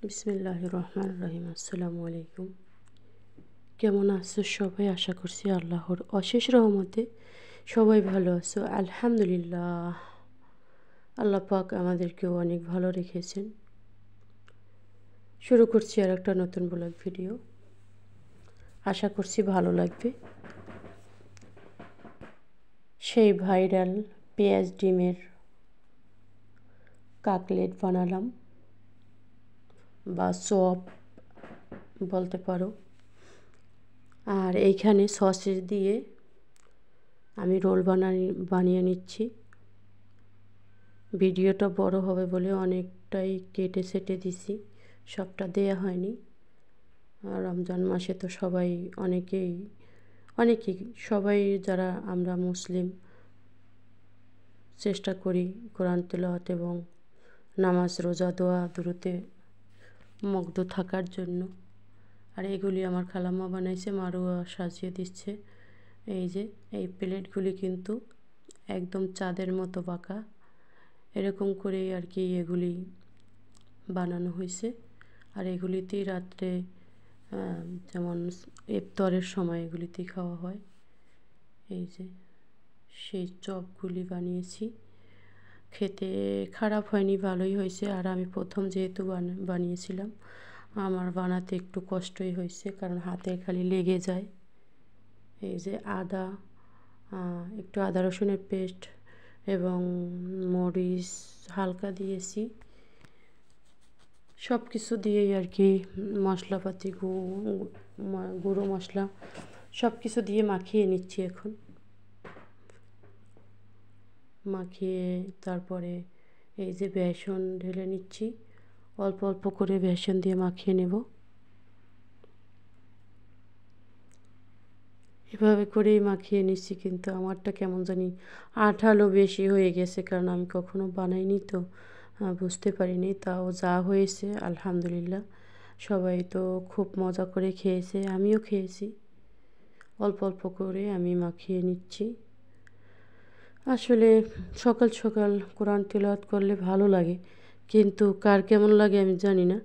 বিসমিল্লাহির রহমানির রহিম। আসসালামু আলাইকুম। কেমন আছো সবাই? আশা করছি আল্লাহর অশেষ রহমতে সবাই ভালো আছো। আলহামদুলিল্লাহ, আল্লাহ পাক আমাদেরকেও অনেক ভালো রেখেছেন। শুরু করছি আর একটা নতুন ব্লগ ভিডিও। আশা করছি ভালো লাগবে। সেই ভাইরাল পেঁয়াজ ডিমের কাকলেট বানালাম, বা চপ বলতে পারো। আর এইখানে সসেস দিয়ে আমি রোল বানিয়ে নিচ্ছি। ভিডিওটা বড় হবে বলে অনেকটাই কেটে সেটে দিছি, সবটা দেয়া হয়নি। আর রমজান মাসে তো অনেকেই সবাই যারা আমরা মুসলিম চেষ্টা করি কোরআন তেলাওয়াত এবং নামাজ রোজা দোয়া দুরুদে মুগ্ধ থাকার জন্য। আর এগুলি আমার খালাম্মা বানাইছে, মারুয়া সাজিয়ে দিচ্ছে। এই প্লেটগুলি কিন্তু একদম চাঁদের মতো বাঁকা, এরকম করেই আর কি এগুলি বানানো হয়েছে। আর এগুলিতেই রাত্রে যেমন ইফতারের সময় এগুলিতেই খাওয়া হয়। সেই চপগুলি বানিয়েছি, খেতে খারাপ হয়নি, ভালোই হয়েছে। আর আমি প্রথম যেহেতু বানিয়েছিলাম, আমার বানাতে একটু কষ্টই হয়েছে, কারণ হাতে খালি লেগে যায়। একটু আদা রসুনের পেস্ট এবং মরিচ হালকা দিয়েছি। সব কিছু দিয়েই আর কি মশলাপাতি গুঁড়ো মশলা সব কিছু দিয়ে মাখিয়ে নিচ্ছি। এখন মাখিয়ে তারপরে বেসন ঢেলে নিচ্ছি, অল্প অল্প করে বেসন দিয়ে মাখিয়ে নেব। এভাবে করেই মাখিয়ে নিচ্ছি, কিন্তু আমারটা কেমন জানি আঠালো বেশি হয়ে গেছে, কারণ আমি কখনো বানাইনি তো বুঝতে পারিনি। তাও যা হয়েছে আলহামদুলিল্লাহ, সবাই তো খুব মজা করে খেয়েছে, আমিও খেয়েছি। অল্প অল্প করে আমি মাখিয়ে নিচ্ছি। আসলে সকাল সকাল কোরআন তিলাওয়াত করলে ভালো লাগে, কিন্তু কার কেমন লাগে আমি জানি না।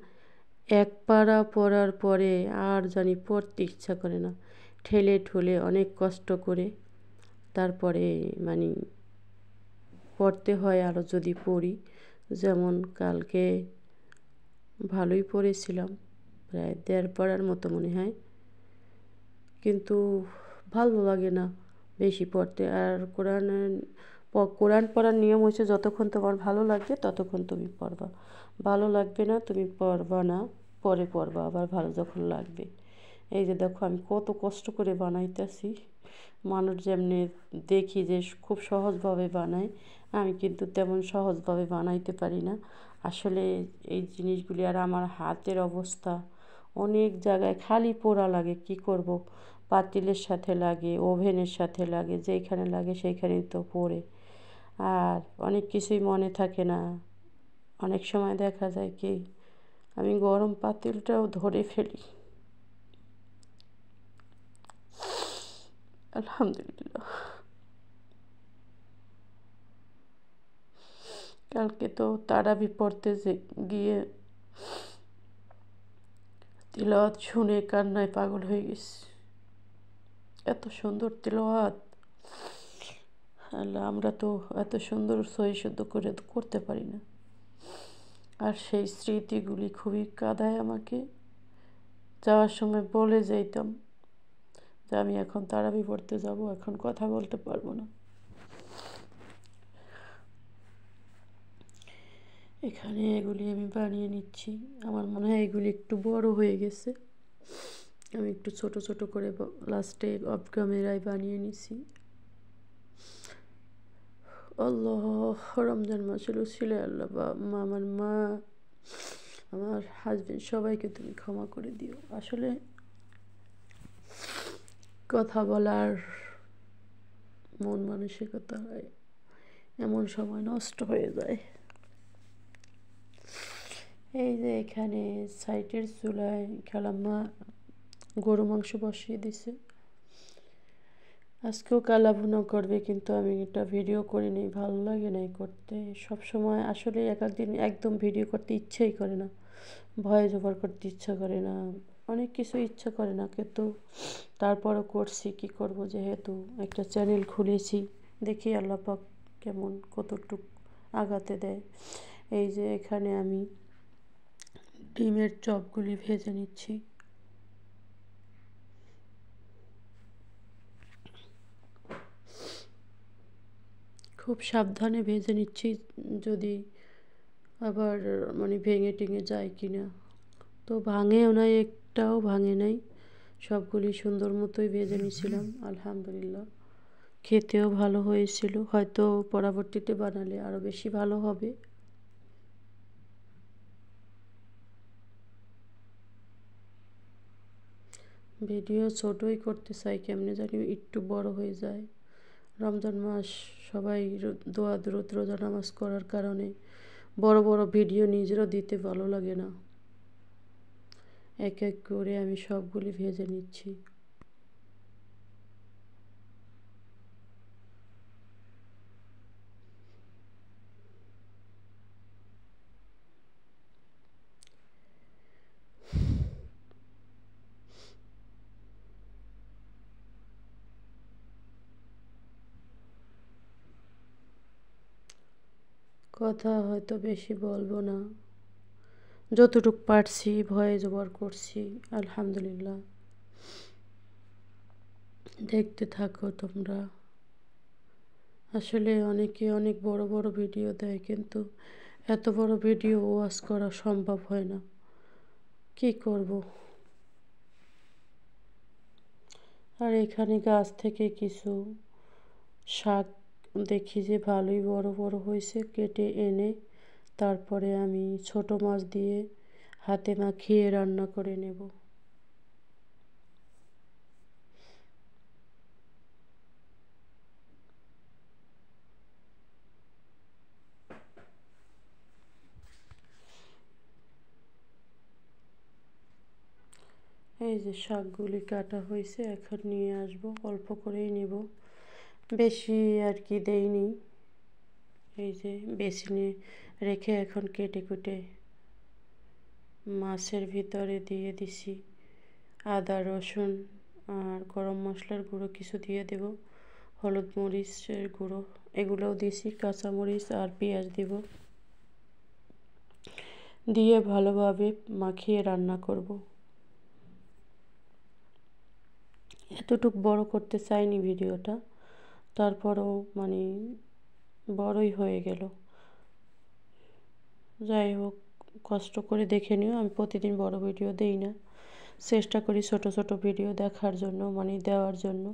এক পারা পড়ার পরে আর জানি পড়তে ইচ্ছা করে না। ঠেলে ঠুলে অনেক কষ্ট করে তারপরে পড়তে হয়। আরও যদি পড়ি, যেমন কালকে ভালোই পড়েছিলাম, প্রায় 1.5 পারার মতো মনে হয়, কিন্তু ভালো লাগে না বেশি পড়তে। আর কোরআন পড়ার নিয়ম হচ্ছে, যতক্ষণ তোমার ভালো লাগবে ততক্ষণ তুমি পড়বা, ভালো লাগবে না তুমি পড়বা না, পরে পড়বা আবার ভালো যখন লাগবে। দেখো আমি কত কষ্ট করে বানাইতেছি। মানুষ যেমনি দেখি যে খুব সহজভাবে বানায়, আমি কিন্তু তেমন সহজভাবে বানাইতে পারি না আসলে এই জিনিসগুলি। আর আমার হাতের অবস্থা, অনেক জায়গায় খালি পোড়া লাগে, কি করব, পাতিলের সাথে লাগে, ওভেনের সাথে লাগে, যেইখানে লাগে সেইখানেই তো পোড়ে। আর অনেক কিছুই মনে থাকে না, অনেক সময় দেখা যায় কি আমি গরম পাতিলটাও ধরে ফেলি। আলহামদুলিল্লাহ, কালকে তো তারাবি পড়তে গিয়ে তিলাওয়াত শুনে কান্নায় পাগল হয়ে গেছি। এত সুন্দর তিলাওয়াত, আল্লাহ, আমরা তো এত সুন্দর সহি শুদ্ধ করে করতে পারি না। আর সেই স্মৃতিগুলি খুবই কাঁদায় আমাকে। যাওয়ার সময় বলে যাইতাম যে আমি এখন তারাবি পড়তে যাব, এখন কথা বলতে পারবো না। এখানে এগুলি আমি বানিয়ে নিচ্ছি। আমার মনে হয় এগুলি একটু বড় হয়ে গেছে, আমি একটু ছোট ছোট করে লাস্টে অফ ক্যামেরায় বানিয়ে নিছি। আল্লাহ, রমজান মাসের ছিল আল্লাহ, আমার মা, আমার হাজবেন্ড, সবাইকে তুমি ক্ষমা করে দিও। আসলে কথা বলার মন মানসিকতা এমন সময় নষ্ট হয়ে যায়। এখানে সাইটের চুলায় খালাম্মা গরু মাংস বসিয়ে দিছে। আজকেও কালা ভুনা করবে, কিন্তু আমি এটা ভিডিও করিনি, ভালো লাগে না করতে। সব সময় আসলে এক একদিন একদম ভিডিও করতে ইচ্ছেই করে না, ভয়েস ওভার করতে ইচ্ছা করে না, অনেক কিছু ইচ্ছা করে না, কিন্তু তারপরও করছি। কি করব, যেহেতু একটা চ্যানেল খুলেছি, দেখি আল্লাহ পাক কেমন কতটুক আগাতে দেয়। এই যে এখানে আমি ডিমের চপগুলি ভেজে নিচ্ছি। খুব সাবধানে ভেজে নিচ্ছি, যদি আবার ভেঙে টেঙে যায় কি না। তো ভাঙেও নাই, একটাও ভাঙে নাই, সবগুলি সুন্দর মতোই ভেজে নিয়েছিলাম। আলহামদুলিল্লাহ, খেতেও ভালো হয়েছিল, হয়তো পরবর্তীতে বানালে আরও বেশি ভালো হবে। ভিডিও ছোটোই করতে চাই, কেমনে জানি একটু বড় হয়ে যায়। রমজান মাস, সবাই দোয়া দরুদ রোজা নামাজ করার কারণে বড় বড় ভিডিও নিজেরও দিতে ভালো লাগে না। এক এক করে আমি সবগুলি ভেজে নিচ্ছি। কথা হয়তো বেশি বলবো না, যতটুক পারছি ভয়েস ওভার করছি। আলহামদুলিল্লাহ, দেখতে থাকো তোমরা। আসলে অনেকে অনেক বড় বড় ভিডিও দেয়, কিন্তু এত বড় ভিডিও ওয়াচ করা সম্ভব হয় না। কি করব। আর এখানে গাছ থেকে কিছু শাক দেখি যে ভালোই বড় বড় হয়েছে, কেটে এনে তারপরে আমি ছোট মাছ দিয়ে হাতে মাখিয়ে রান্না করে নেব। এই যে শাকগুলি কাটা হয়েছে, এখন নিয়ে আসবো, অল্প করেই নেব, বেশি আর কি দেইনি। এই যে বেসিনে রেখে এখন কেটে কুটে মাছের ভিতরে দিয়ে দিছি। আদা রসুন আর গরম মশলার গুঁড়ো কিছু দিয়ে দেব, হলুদ মরিচের গুঁড়ো এগুলোও দিছি, কাঁচামরিচ আর পেঁয়াজ দেব, দিয়ে ভালোভাবে মাখিয়ে রান্না করব। এতটুক বড় করতে চাইনি ভিডিওটা, তারপরেও বড়ই হয়ে গেল। যাই হোক, কষ্ট করে দেখে নিও, আমি প্রতিদিন বড় ভিডিও দেই না, চেষ্টা করি ছোট ছোট ভিডিও দেখার জন্য, দেওয়ার জন্য।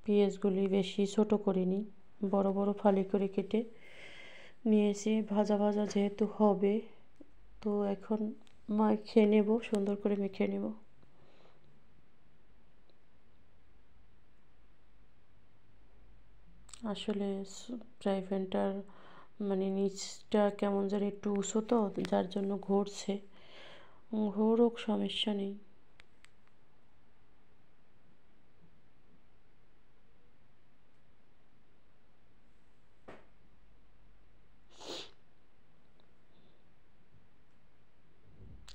পেঁয়াজগুলি বেশি ছোট করিনি, বড় বড় ফালি করে কেটে নিয়েছি। ভাজা ভাজা যেহেতু হবে, তো এখন মেখে নেব, সুন্দর করে মেখে নেব। আসলে ফ্রাই প্যানটার নিচটা কেমন জানি একটু উঁচু, তো যার জন্য ঘুরছে, ঘুরুক, সমস্যা নেই।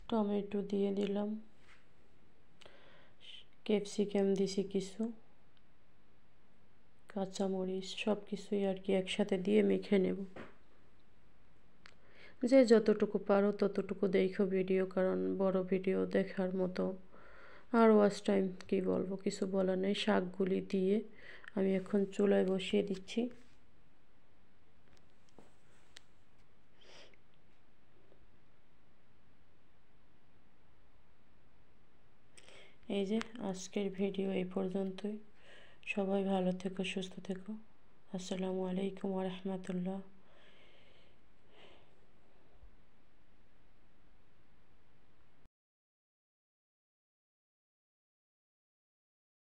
টমেটো দিয়ে দিলাম, ক্যাপসিকাম দিছি কিছু, কাঁচামরিচ, সব কিছুই আর কি একসাথে দিয়ে মেখে নেব। যে যতটুকু পারো ততটুকু দেখো ভিডিও, কারণ বড় ভিডিও দেখার মতো আর ওয়াচ টাইম কী বলবো, কিছু বলার নেই। শাকগুলি দিয়ে আমি এখন চুলায় বসিয়ে দিচ্ছি। এই যে আজকের ভিডিও এই পর্যন্তই। সবাই ভালো থেকো, সুস্থ থেকো। আসসালামু আলাইকুম ওয়া রাহমাতুল্লাহ।